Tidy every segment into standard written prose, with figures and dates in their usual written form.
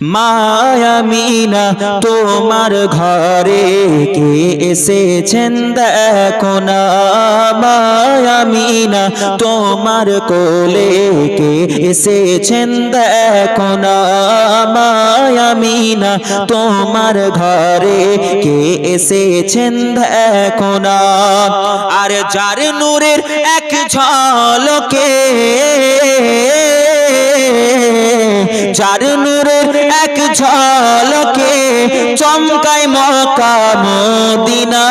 মা আমিনা তোমার ঘরে কে এসেছেন দেখো না, মা আমিনা তোমার কোলে কে এসেছেন দেখো না, মা আমিনা তোমার ঘরে কে এসেছেন দেখো না। আর যার নূরের এক ঝলকে, যার নূরের এক ঝলকে চমকায় মক্কা মদিনা,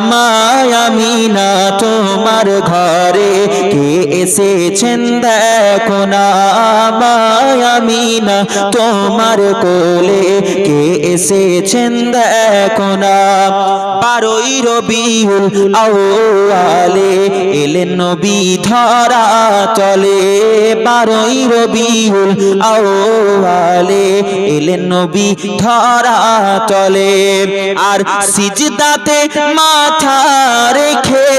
মা আমিনা তোমার ঘরে কে এসেছেন দেখো না, মা আমিনা তোমার কোলে কে এসেছেন দেখো না। 12ই রবিউল আউয়ালে এলেন নবী ধরা চলে, 12ই রবিউল আউয়ালে এলেন নবী ধরা চলে। আর সিজদাতে মাথা রেখে,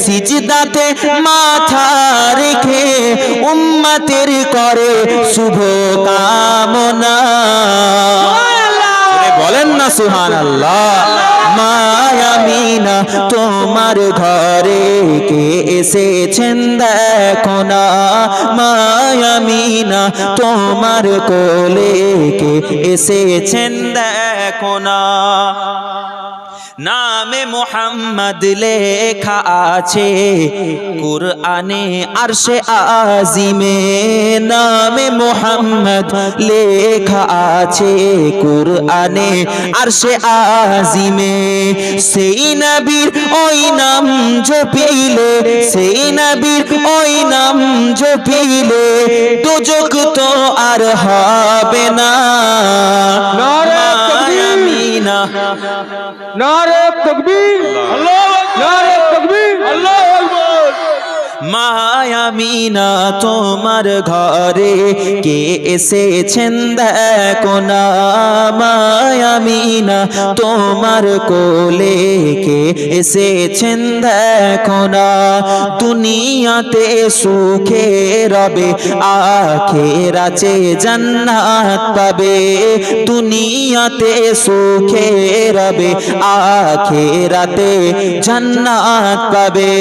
সিজদাতে মাথা রেখে উম্মতের করে শুভ কামনা, বলেন না সুবহানাল্লাহ। মা আমিনা তোমার ঘরে কে এসেছেন দেখো না, মা আমিনা তোমার কোলে কে এসেছেন দেখো না। নামে মুহাম্মদ লেখা আছে কুরআনে আরশে আজিমে, নামে মুহাম্মদ লেখা আছে কুরআনে আরশে আজিমে। সেই নবীর ওই নাম জপিলে, সেই নবীর ওই নাম জপিলে দুজক তো আর হবে না। নারে তাকবীর, আল্লাহু আকবার, নারে তাকবীর, আল্লাহু আকবার। মা আমিনা তোমার ঘরে কে এসেছেন দেখো না, মা আমিনা তোমার কোলে কে এসেছেন দেখো না। দুনিয়াতে সুখে রবে আখিরাতে জান্নাত পাবে, দুনিয়াতে সুখে রবে আখিরাতে জান্নাত পাবে।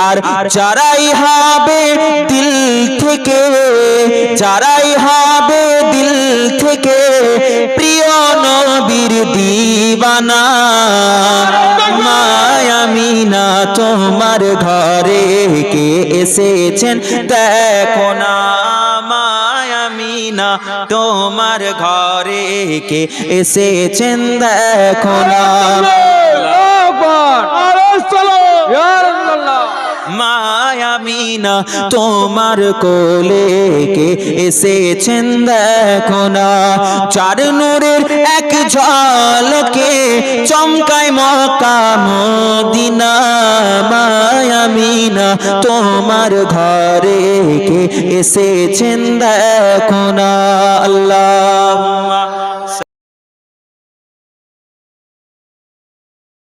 আর যারাই হবে দিল থেকে, যারাই হবে দিল থেকে প্রিয় নবীর দিওয়ানা, মা আমিনা তোমার ঘরে কে এসেছেন দেখো না, মা আমিনা তোমার ঘরে কে এসেছেন দেখো না। মা আমিনা তোমার কোলে কে এসেছেন দেখো না। চার নূরের এক ঝলকে চমকায় মক্কা মদিনা, মা আমিনা তোমার ঘরে কে এসেছেন দেখো না। আল্লাহুম্মা